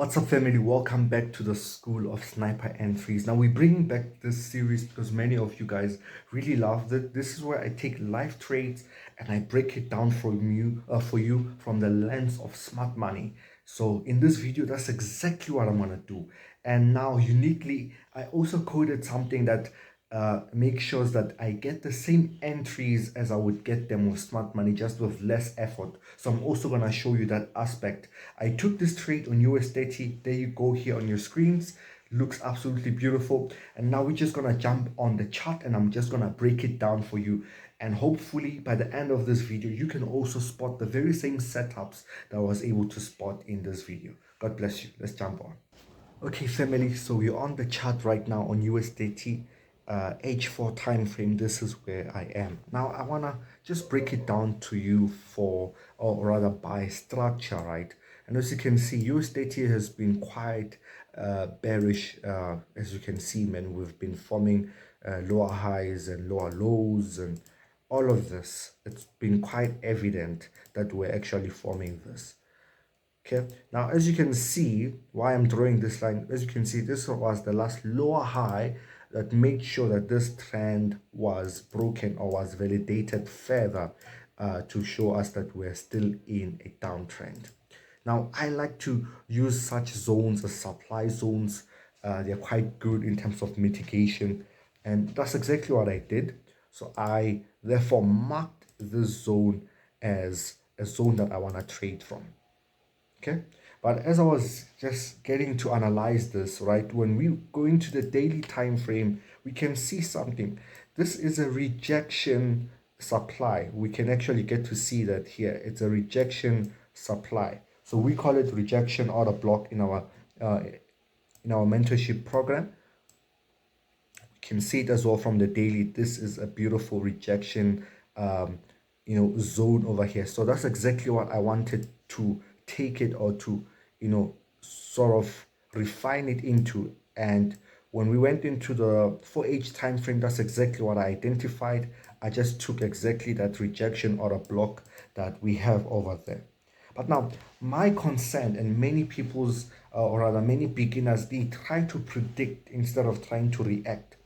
What's up, family? Welcome back to the School of Sniper Entries. Now, we're bringing back this series because many of you guys really loved it. This is where I take live trades and I break it down for you from the lens of smart money. So in this video, that's exactly what I'm gonna do. And now, uniquely, I also coded something that make sure that I get the same entries as I would get them with smart money, just with less effort. So I'm also going to show you that aspect. I took this trade on US30. There you go here on your screens. Looks absolutely beautiful. And now we're just going to jump on the chart and I'm just going to break it down for you. And hopefully by the end of this video, you can also spot the very same setups that I was able to spot in this video. God bless you. Let's jump on. Okay, family, so we're on the chart right now on US30 H4 time frame. This is where I am now. I want to just break it down to you for, or rather by structure, right? And as you can see, US30 has been quite bearish. As you can see, man, we've been forming lower highs and lower lows and all of this. It's been quite evident that we're actually forming this. Okay, now as you can see, why I'm drawing this line, as you can see, this was the last lower high that made sure that this trend was broken or was validated further to show us that we're still in a downtrend. Now, I like to use such zones as supply zones. They're quite good in terms of mitigation, and that's exactly what I did. So I therefore marked this zone as a zone that I want to trade from. Okay, but as I was just getting to analyze this, right, when we go into the daily time frame, we can see something. This is a rejection supply. We can actually get to see that here. It's a rejection supply. So we call it rejection order block uh, in our mentorship program. We can see it as well from the daily. This is a beautiful rejection zone over here. So that's exactly what I wanted to take it, or to sort of refine it into. And when we went into the 4H time frame, that's exactly what I identified. I just took exactly that rejection or a block that we have over there. But now, my concern, and many people's, or rather many beginners, they try to predict instead of trying to react.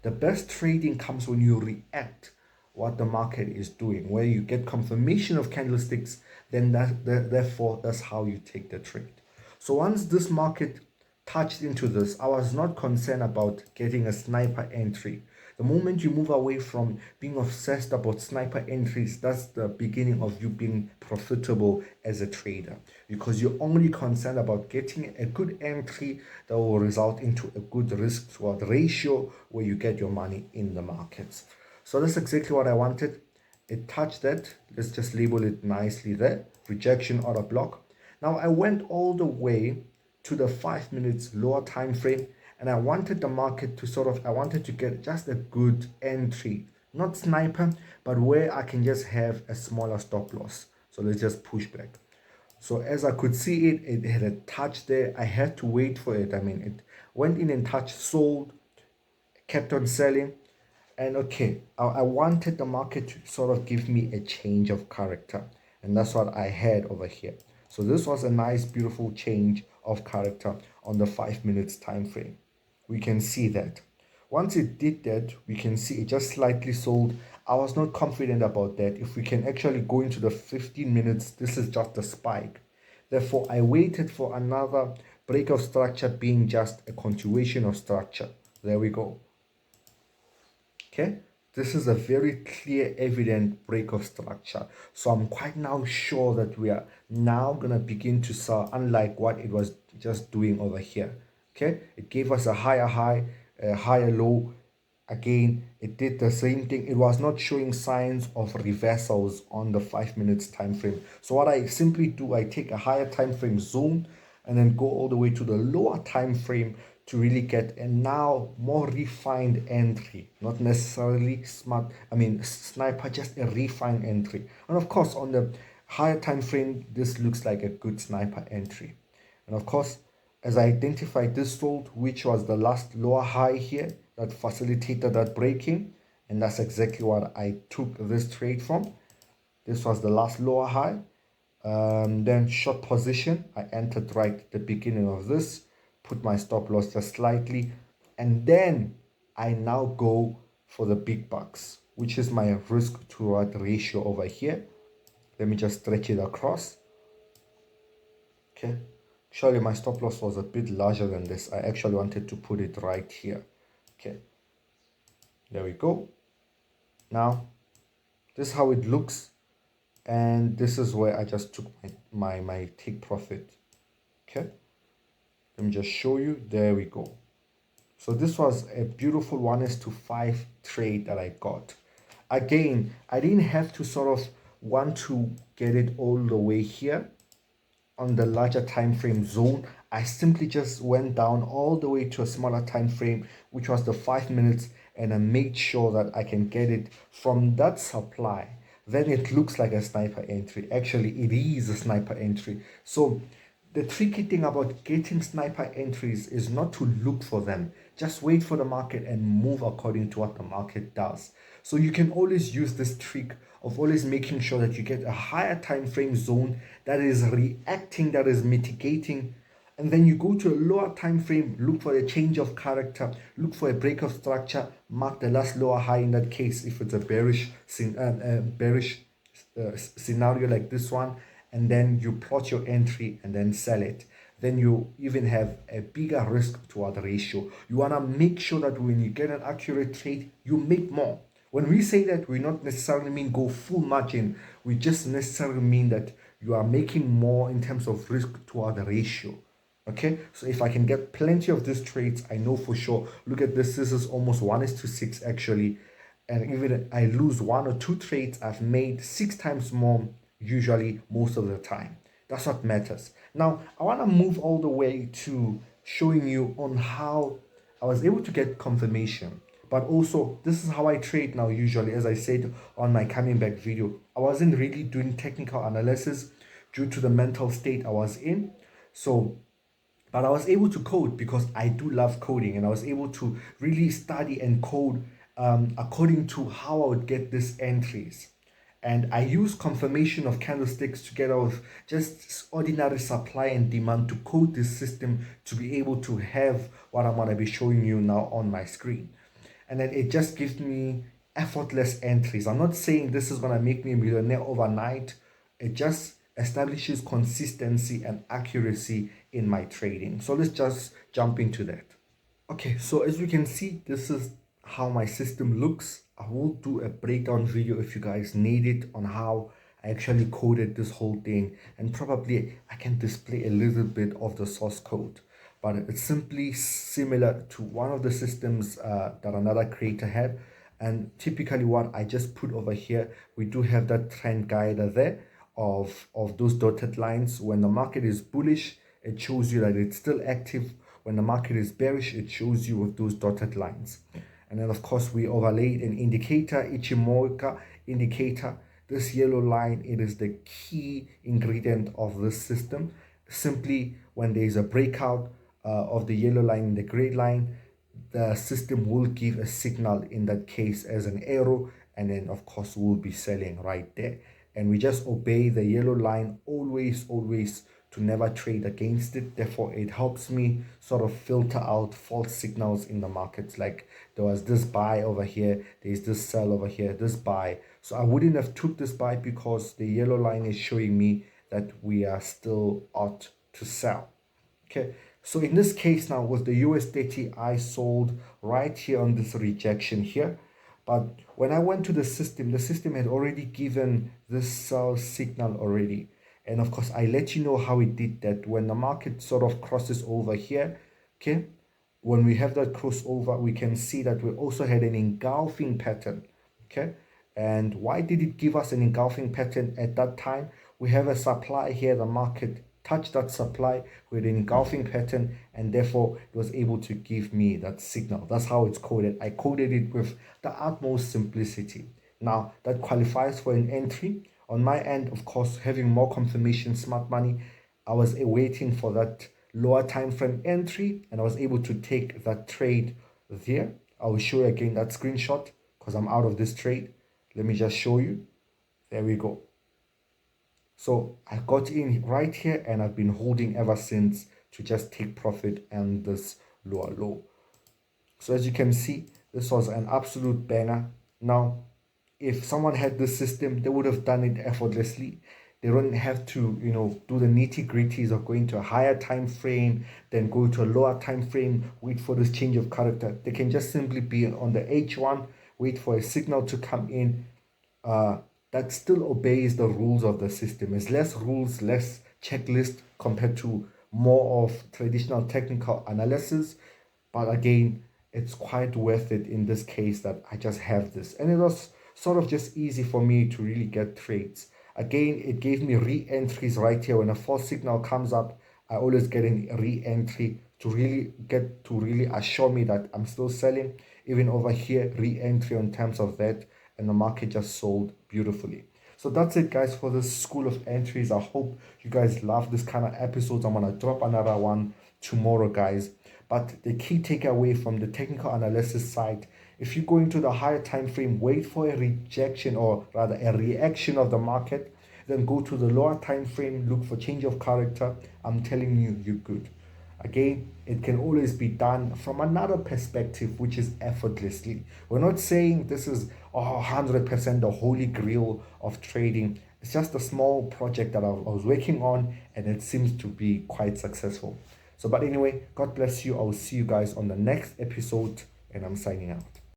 The best trading comes when you react what the market is doing, where you get confirmation of candlesticks, then therefore that's how you take the trade. So once this market touched into this, I was not concerned about getting a sniper entry. The moment you move away from being obsessed about sniper entries, that's the beginning of you being profitable as a trader, because you're only concerned about getting a good entry that will result into a good risk reward ratio where you get your money in the markets. So that's exactly what I wanted. It touched that. Let's just label it nicely there. Rejection order block. Now I went all the way to the 5 minutes lower time frame, and I wanted the market to I wanted to get just a good entry, not sniper, but where I can just have a smaller stop loss. So let's just push back. So as I could see it had a touch there. I had to wait for it. I mean, it went in and touched, sold, kept on selling. And okay, I wanted the market to sort of give me a change of character. And that's what I had over here. So this was a nice, beautiful change of character on the 5 minutes time frame. We can see that. Once it did that, we can see it just slightly sold. I was not confident about that. If we can actually go into the 15 minutes, this is just a spike. Therefore, I waited for another break of structure being just a continuation of structure. There we go. Okay, this is a very clear, evident break of structure. So I'm quite now sure that we are now gonna begin to sell, unlike what it was just doing over here. Okay, it gave us a higher high, a higher low. Again, it did the same thing. It was not showing signs of reversals on the 5 minutes time frame. So what I simply do, I take a higher time frame zone and then go all the way to the lower time frame to really get a now more refined entry, not necessarily sniper, just a refined entry. And of course, on the higher time frame, this looks like a good sniper entry. And of course, as I identified this sold, which was the last lower high here that facilitated that breaking, and that's exactly what I took this trade from. This was the last lower high. Then short position, I entered right at the beginning of this, put my stop loss just slightly, and then I now go for the big bucks, which is my risk to reward ratio over here. Let me just stretch it across. Okay, actually my stop loss was a bit larger than this. I actually wanted to put it right here. Okay, there we go. Now this is how it looks, and this is where I just took my take profit. Okay, let me just show you. There we go. So this was a beautiful 1:5 trade that I got. Again, I didn't have to sort of want to get it all the way here on the larger time frame zone. I simply just went down all the way to a smaller time frame, which was the 5 minutes, and I made sure that I can get it from that supply. Then it looks like a sniper entry. Actually, it is a sniper entry. So the tricky thing about getting sniper entries is not to look for them. Just wait for the market and move according to what the market does. So you can always use this trick of always making sure that you get a higher time frame zone that is reacting, that is mitigating, and then you go to a lower time frame, look for a change of character, look for a break of structure, mark the last lower high in that case if it's a bearish scenario like this one, and then you plot your entry and then sell it. Then you even have a bigger risk to other ratio. You want to make sure that when you get an accurate trade, you make more. When we say that, we not necessarily mean go full margin. We just necessarily mean that you are making more in terms of risk to other ratio. Okay, so if I can get plenty of these trades, I know for sure. Look at this. This is almost 1:6 actually. And even I lose one or two trades, I've made 6 times more usually most of the time. That's what matters. Now, I want to move all the way to showing you on how I was able to get confirmation. But also, this is how I trade now usually. As I said on my coming back video, I wasn't really doing technical analysis due to the mental state I was in. So but I was able to code because I do love coding, and I was able to really study and code according to how I would get these entries. And I use confirmation of candlesticks together with just ordinary supply and demand to code this system to be able to have what I'm going to be showing you now on my screen. And then it just gives me effortless entries. I'm not saying this is going to make me a millionaire overnight. It just establishes consistency and accuracy in my trading. So let's just jump into that. Okay, so as you can see, this is how my system looks. I will do a breakdown video if you guys need it on how I actually coded this whole thing, and probably I can display a little bit of the source code, but it's simply similar to one of the systems that another creator had. And typically what I just put over here, we do have that trend guide there of those dotted lines. When the market is bullish, it shows you that it's still active. When the market is bearish, it shows you with those dotted lines. And then of course we overlaid an indicator, Ichimoku indicator. This yellow line, it is the key ingredient of this system. Simply when there is a breakout of the yellow line and the gray line, the system will give a signal in that case as an arrow, and then of course we'll be selling right there. And we just obey the yellow line always to never trade against it. Therefore it helps me sort of filter out false signals in the markets, like there was this buy over here, there's this sell over here, this buy. So I wouldn't have took this buy because the yellow line is showing me that we are still ought to sell. Okay, so in this case now with the US30, I sold right here on this rejection here. But when I went to the system had already given this sell signal already. And of course, I let you know how it did that. When the market sort of crosses over here, okay, when we have that crossover, we can see that we also had an engulfing pattern, okay. And why did it give us an engulfing pattern at that time? We have a supply here, the market touched that supply with an engulfing pattern, and therefore it was able to give me that signal. That's how it's coded. I coded it with the utmost simplicity. Now that qualifies for an entry. On my end, of course, having more confirmation, smart money, I was waiting for that lower time frame entry, and I was able to take that trade there. I will show you again that screenshot because I'm out of this trade. Let me just show you. There we go. So I got in right here and I've been holding ever since to just take profit and this lower low. So as you can see, this was an absolute banger. Now, if someone had this system, they would have done it effortlessly. They don't have to, do the nitty gritties of going to a higher time frame, then go to a lower time frame, wait for this change of character. They can just simply be on the H1, wait for a signal to come in, uh, that still obeys the rules of the system. It's less rules, less checklist compared to more of traditional technical analysis. But again, it's quite worth it in this case that I just have this. And it was sort of just easy for me to really get trades. Again, it gave me re-entries right here. When a false signal comes up, I always get a re-entry to really assure me that I'm still selling. Even over here, re-entry on terms of that, and the market just sold beautifully. So that's it, guys, for this school of entries. I hope you guys love this kind of episodes. I'm gonna drop another one tomorrow, guys. But the key takeaway from the technical analysis side, if you go into the higher time frame, wait for a rejection, or rather a reaction of the market, then go to the lower time frame, look for change of character. I'm telling you, you're good. Again, it can always be done from another perspective, which is effortlessly. We're not saying this is 100% the holy grail of trading. It's just a small project that I was working on, and it seems to be quite successful. So, but anyway, God bless you. I will see you guys on the next episode, and I'm signing out.